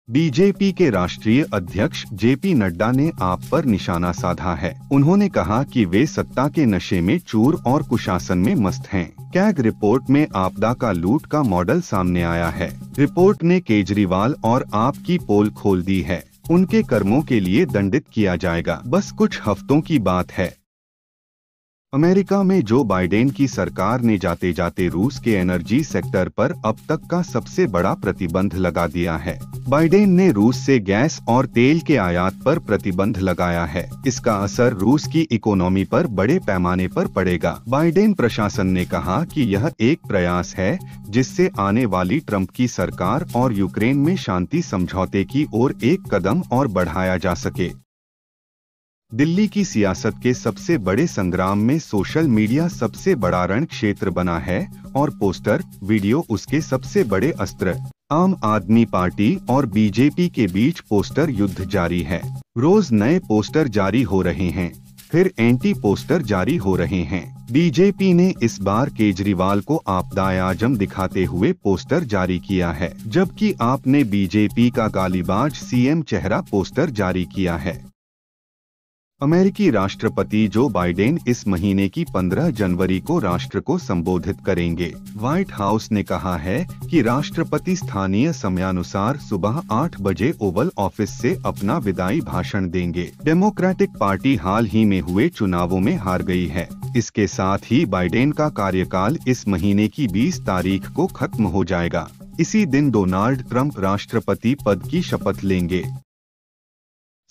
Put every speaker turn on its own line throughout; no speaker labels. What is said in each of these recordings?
BJP के राष्ट्रीय अध्यक्ष जेपी नड्डा ने आप पर निशाना साधा है। उन्होंने कहा कि वे सत्ता के नशे में चूर और कुशासन में मस्त हैं। कैग रिपोर्ट में आपदा का लूट का मॉडल सामने आया है। रिपोर्ट ने केजरीवाल और आप की पोल खोल दी है। उनके कर्मों के लिए दंडित किया जाएगा। बस कुछ हफ्तों की बात है। अमेरिका में जो बाइडेन की सरकार ने जाते जाते रूस के एनर्जी सेक्टर पर अब तक का सबसे बड़ा प्रतिबंध लगा दिया है। बाइडेन ने रूस से गैस और तेल के आयात पर प्रतिबंध लगाया है। इसका असर रूस की इकोनॉमी पर बड़े पैमाने पर पड़ेगा। बाइडेन प्रशासन ने कहा कि यह एक प्रयास है जिससे आने वाली ट्रंप की सरकार और यूक्रेन में शांति समझौते की ओर एक कदम और बढ़ाया जा सके। दिल्ली की सियासत के सबसे बड़े संग्राम में सोशल मीडिया सबसे बड़ा रण क्षेत्र बना है और पोस्टर, वीडियो उसके सबसे बड़े अस्त्र। आम आदमी पार्टी और बीजेपी के बीच पोस्टर युद्ध जारी है। रोज नए पोस्टर जारी हो रहे हैं, फिर एंटी पोस्टर जारी हो रहे हैं। बीजेपी ने इस बार केजरीवाल को आपदाए आजम दिखाते हुए पोस्टर जारी किया है, जबकि आपने बीजेपी का गालीबाज सीएम चेहरा पोस्टर जारी किया है। अमेरिकी राष्ट्रपति जो बाइडेन इस महीने की 15 जनवरी को राष्ट्र को संबोधित करेंगे। व्हाइट हाउस ने कहा है कि राष्ट्रपति स्थानीय समयानुसार सुबह 8 बजे ओवल ऑफिस से अपना विदाई भाषण देंगे। डेमोक्रेटिक पार्टी हाल ही में हुए चुनावों में हार गई है। इसके साथ ही बाइडेन का कार्यकाल इस महीने की 20 तारीख को खत्म हो जाएगा। इसी दिन डोनाल्ड ट्रंप राष्ट्रपति पद की शपथ लेंगे।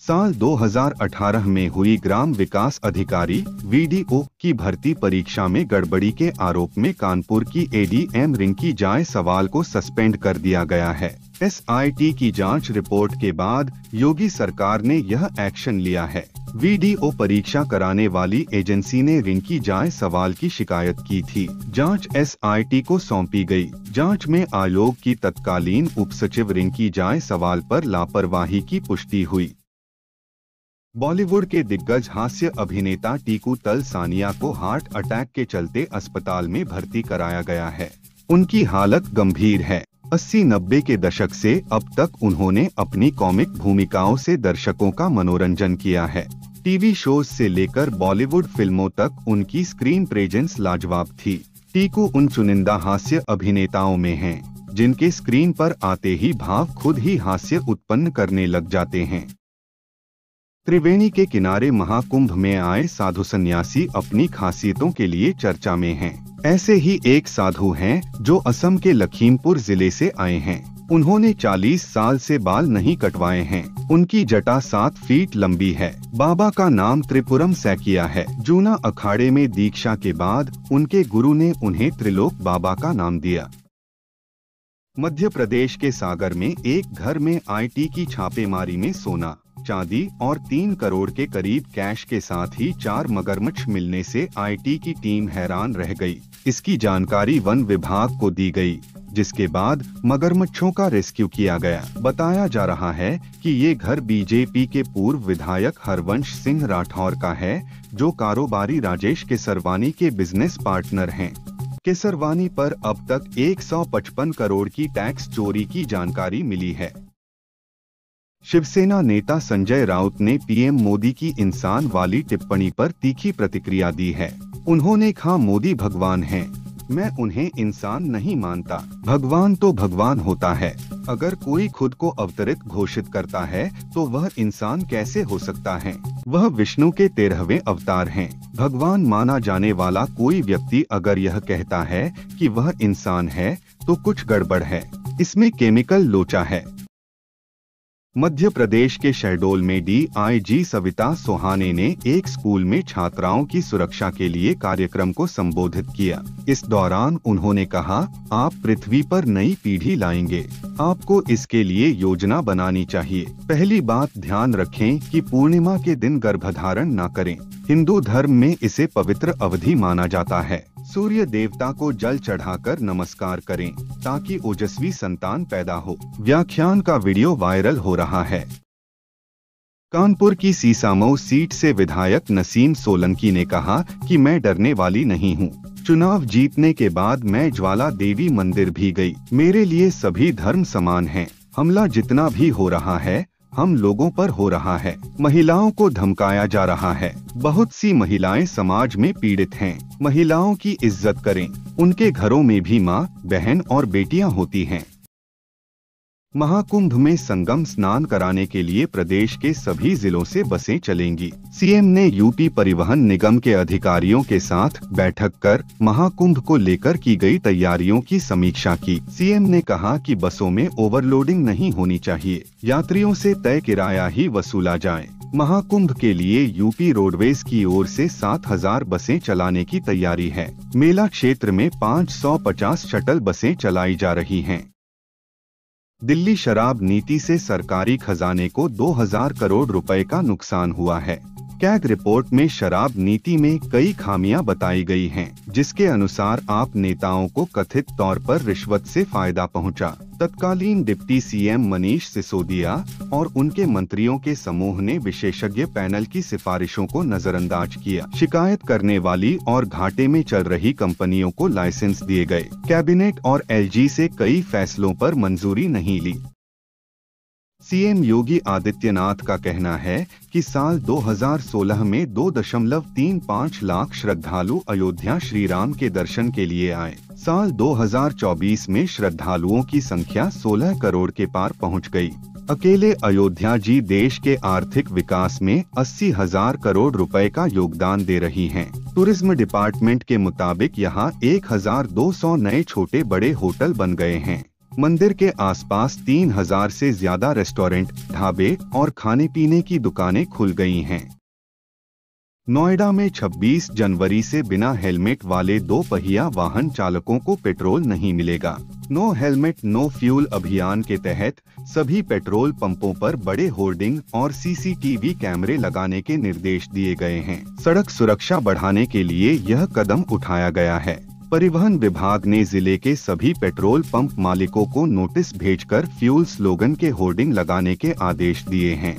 साल 2018 में हुई ग्राम विकास अधिकारी (वीडीओ) की भर्ती परीक्षा में गड़बड़ी के आरोप में कानपुर की एडीएम रिंकी जायसवाल को सस्पेंड कर दिया गया है। एसआईटी की जांच रिपोर्ट के बाद योगी सरकार ने यह एक्शन लिया है। वीडीओ परीक्षा कराने वाली एजेंसी ने रिंकी जायसवाल की शिकायत की थी। जांच एसआईटी को सौंपी गई। जांच में आयोग की तत्कालीन उपसचिव रिंकी जायसवाल पर लापरवाही की पुष्टि हुई। बॉलीवुड के दिग्गज हास्य अभिनेता टीकू तलसानिया को हार्ट अटैक के चलते अस्पताल में भर्ती कराया गया है। उनकी हालत गंभीर है। 80-90 के दशक से अब तक उन्होंने अपनी कॉमिक भूमिकाओं से दर्शकों का मनोरंजन किया है। टीवी शोज से लेकर बॉलीवुड फिल्मों तक उनकी स्क्रीन प्रेजेंस लाजवाब थी। टीकू उन चुनिंदा हास्य अभिनेताओं में हैं, जिनके स्क्रीन पर आते ही भाव खुद ही हास्य उत्पन्न करने लग जाते हैं। त्रिवेणी के किनारे महाकुंभ में आए साधु सन्यासी अपनी खासियतों के लिए चर्चा में हैं। ऐसे ही एक साधु हैं जो असम के लखीमपुर जिले से आए हैं। उन्होंने 40 साल से बाल नहीं कटवाए हैं। उनकी जटा 7 फीट लंबी है। बाबा का नाम त्रिपुरम सैकिया है। जूना अखाड़े में दीक्षा के बाद उनके गुरु ने उन्हें त्रिलोक बाबा का नाम दिया। मध्य प्रदेश के सागर में एक घर में आईटी की छापेमारी में सोना, चांदी और 3 करोड़ के करीब कैश के साथ ही 4 मगरमच्छ मिलने से आईटी की टीम हैरान रह गई। इसकी जानकारी वन विभाग को दी गई, जिसके बाद मगरमच्छों का रेस्क्यू किया गया। बताया जा रहा है कि ये घर बीजेपी के पूर्व विधायक हरवंश सिंह राठौर का है, जो कारोबारी राजेश केसरवानी के बिजनेस पार्टनर हैं। केसरवानी पर अब तक 155 करोड़ की टैक्स चोरी की जानकारी मिली है। शिवसेना नेता संजय राउत ने पीएम मोदी की इंसान वाली टिप्पणी पर तीखी प्रतिक्रिया दी है। उन्होंने कहा, मोदी भगवान हैं, मैं उन्हें इंसान नहीं मानता। भगवान तो भगवान होता है। अगर कोई खुद को अवतरित घोषित करता है तो वह इंसान कैसे हो सकता है? वह विष्णु के 13वें अवतार हैं। भगवान माना जाने वाला कोई व्यक्ति अगर यह कहता है कि वह इंसान है तो कुछ गड़बड़ है। इसमें केमिकल लोचा है। मध्य प्रदेश के शहडोल में डीआईजी सविता सोहाने ने एक स्कूल में छात्राओं की सुरक्षा के लिए कार्यक्रम को संबोधित किया। इस दौरान उन्होंने कहा, आप पृथ्वी पर नई पीढ़ी लाएंगे, आपको इसके लिए योजना बनानी चाहिए। पहली बात ध्यान रखें कि पूर्णिमा के दिन गर्भधारण न करें। हिंदू धर्म में इसे पवित्र अवधि माना जाता है। सूर्य देवता को जल चढ़ाकर नमस्कार करें ताकि ओजस्वी संतान पैदा हो। व्याख्यान का वीडियो वायरल हो रहा है। कानपुर की सीसामऊ सीट से विधायक नसीम सोलंकी ने कहा कि मैं डरने वाली नहीं हूँ। चुनाव जीतने के बाद मैं ज्वाला देवी मंदिर भी गई। मेरे लिए सभी धर्म समान हैं। हमला जितना भी हो रहा है हम लोगों पर हो रहा है। महिलाओं को धमकाया जा रहा है। बहुत सी महिलाएं समाज में पीड़ित हैं। महिलाओं की इज्जत करें। उनके घरों में भी माँ, बहन और बेटियां होती हैं। महाकुंभ में संगम स्नान कराने के लिए प्रदेश के सभी जिलों से बसें चलेंगी। सीएम ने यूपी परिवहन निगम के अधिकारियों के साथ बैठक कर महाकुंभ को लेकर की गई तैयारियों की समीक्षा की। सीएम ने कहा कि बसों में ओवरलोडिंग नहीं होनी चाहिए। यात्रियों से तय किराया ही वसूला जाए। महाकुंभ के लिए यूपी रोडवेज की ओर से 7,000 बसें चलाने की तैयारी है। मेला क्षेत्र में 550 शटल बसें चलाई जा रही हैं। दिल्ली शराब नीति से सरकारी खजाने को 2,000 करोड़ रुपए का नुकसान हुआ है। कैग रिपोर्ट में शराब नीति में कई खामियां बताई गई हैं, जिसके अनुसार आप नेताओं को कथित तौर पर रिश्वत से फायदा पहुंचा। तत्कालीन डिप्टी सीएम मनीष सिसोदिया और उनके मंत्रियों के समूह ने विशेषज्ञ पैनल की सिफारिशों को नजरअंदाज किया। शिकायत करने वाली और घाटे में चल रही कंपनियों को लाइसेंस दिए गए। कैबिनेट और एलजी से कई फैसलों पर मंजूरी नहीं ली। सीएम योगी आदित्यनाथ का कहना है कि साल 2016 में 2.35 लाख श्रद्धालु अयोध्या श्री राम के दर्शन के लिए आए। साल 2024 में श्रद्धालुओं की संख्या 16 करोड़ के पार पहुंच गई। अकेले अयोध्या जी देश के आर्थिक विकास में 80,000 करोड़ रुपए का योगदान दे रही हैं। टूरिज्म डिपार्टमेंट के मुताबिक यहां 1,200 नए छोटे बड़े होटल बन गए हैं। मंदिर के आसपास 3,000 से ज्यादा रेस्टोरेंट, ढाबे और खाने पीने की दुकानें खुल गई हैं। नोएडा में 26 जनवरी से बिना हेलमेट वाले 2 पहिया वाहन चालकों को पेट्रोल नहीं मिलेगा। नो हेलमेट नो फ्यूल अभियान के तहत सभी पेट्रोल पंपों पर बड़े होर्डिंग और सीसीटीवी कैमरे लगाने के निर्देश दिए गए हैं। सड़क सुरक्षा बढ़ाने के लिए यह कदम उठाया गया है। परिवहन विभाग ने जिले के सभी पेट्रोल पंप मालिकों को नोटिस भेजकर फ्यूल स्लोगन के होर्डिंग लगाने के आदेश दिए हैं।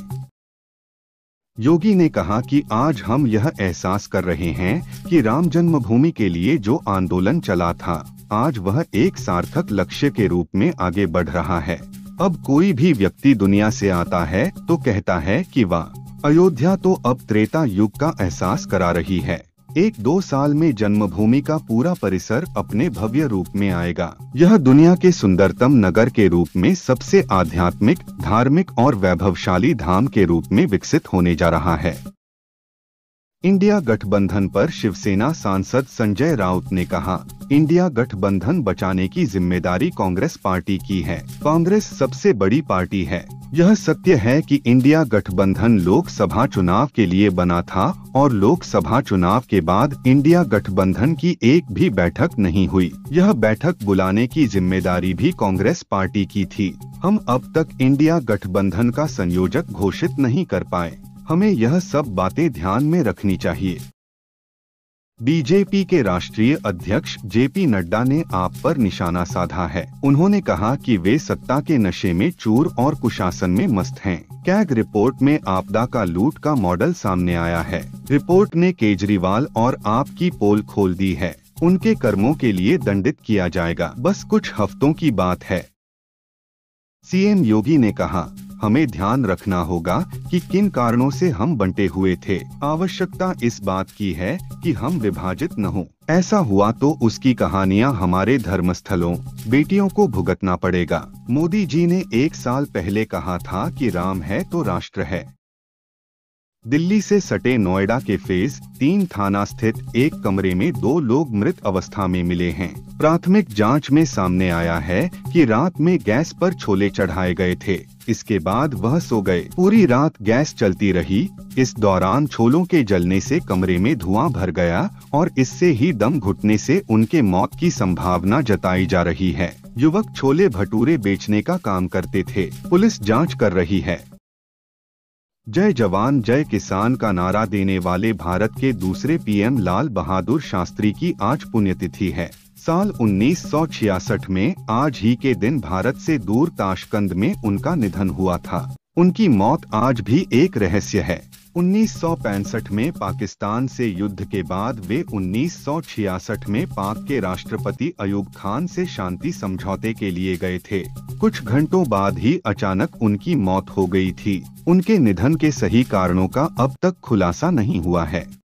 योगी ने कहा कि आज हम यह एहसास कर रहे हैं कि राम जन्मभूमि के लिए जो आंदोलन चला था, आज वह एक सार्थक लक्ष्य के रूप में आगे बढ़ रहा है। अब कोई भी व्यक्ति दुनिया से आता है तो कहता है कि वाह, अयोध्या तो अब त्रेता युग का एहसास करा रही है। 1-2 साल में जन्मभूमि का पूरा परिसर अपने भव्य रूप में आएगा। यह दुनिया के सुंदरतम नगर के रूप में सबसे आध्यात्मिक, धार्मिक और वैभवशाली धाम के रूप में विकसित होने जा रहा है। इंडिया गठबंधन पर शिवसेना सांसद संजय राउत ने कहा, इंडिया गठबंधन बचाने की जिम्मेदारी कांग्रेस पार्टी की है। कांग्रेस सबसे बड़ी पार्टी है। यह सत्य है कि इंडिया गठबंधन लोकसभा चुनाव के लिए बना था और लोकसभा चुनाव के बाद इंडिया गठबंधन की एक भी बैठक नहीं हुई। यह बैठक बुलाने की जिम्मेदारी भी कांग्रेस पार्टी की थी। हम अब तक इंडिया गठबंधन का संयोजक घोषित नहीं कर पाए। हमें यह सब बातें ध्यान में रखनी चाहिए। बीजेपी के राष्ट्रीय अध्यक्ष जेपी नड्डा ने आप पर निशाना साधा है। उन्होंने कहा कि वे सत्ता के नशे में चूर और कुशासन में मस्त हैं। कैग रिपोर्ट में आपदा का लूट का मॉडल सामने आया है। रिपोर्ट ने केजरीवाल और आप की पोल खोल दी है। उनके कर्मों के लिए दंडित किया जाएगा। बस कुछ हफ्तों की बात है। सीएम योगी ने कहा, हमें ध्यान रखना होगा कि किन कारणों से हम बंटे हुए थे। आवश्यकता इस बात की है कि हम विभाजित न हों। ऐसा हुआ तो उसकी कहानियां हमारे धर्मस्थलों, बेटियों को भुगतना पड़ेगा। मोदी जी ने 1 साल पहले कहा था कि राम है तो राष्ट्र है। दिल्ली से सटे नोएडा के फेज 3 थाना स्थित एक कमरे में 2 लोग मृत अवस्था में मिले हैं। प्राथमिक जांच में सामने आया है कि रात में गैस पर छोले चढ़ाए गए थे। इसके बाद वह सो गए। पूरी रात गैस चलती रही। इस दौरान छोलों के जलने से कमरे में धुआं भर गया और इससे ही दम घुटने से उनके मौत की संभावना जताई जा रही है। युवक छोले भटूरे बेचने का काम करते थे। पुलिस जांच कर रही है। जय जवान जय किसान का नारा देने वाले भारत के दूसरे पीएम लाल बहादुर शास्त्री की आज पुण्यतिथि है। साल 1966 में आज ही के दिन भारत से दूर ताशकंद में उनका निधन हुआ था। उनकी मौत आज भी एक रहस्य है। 1965 में पाकिस्तान से युद्ध के बाद वे 1966 में पाक के राष्ट्रपति अयूब खान से शांति समझौते के लिए गए थे। कुछ घंटों बाद ही अचानक उनकी मौत हो गई थी। उनके निधन के सही कारणों का अब तक खुलासा नहीं हुआ है।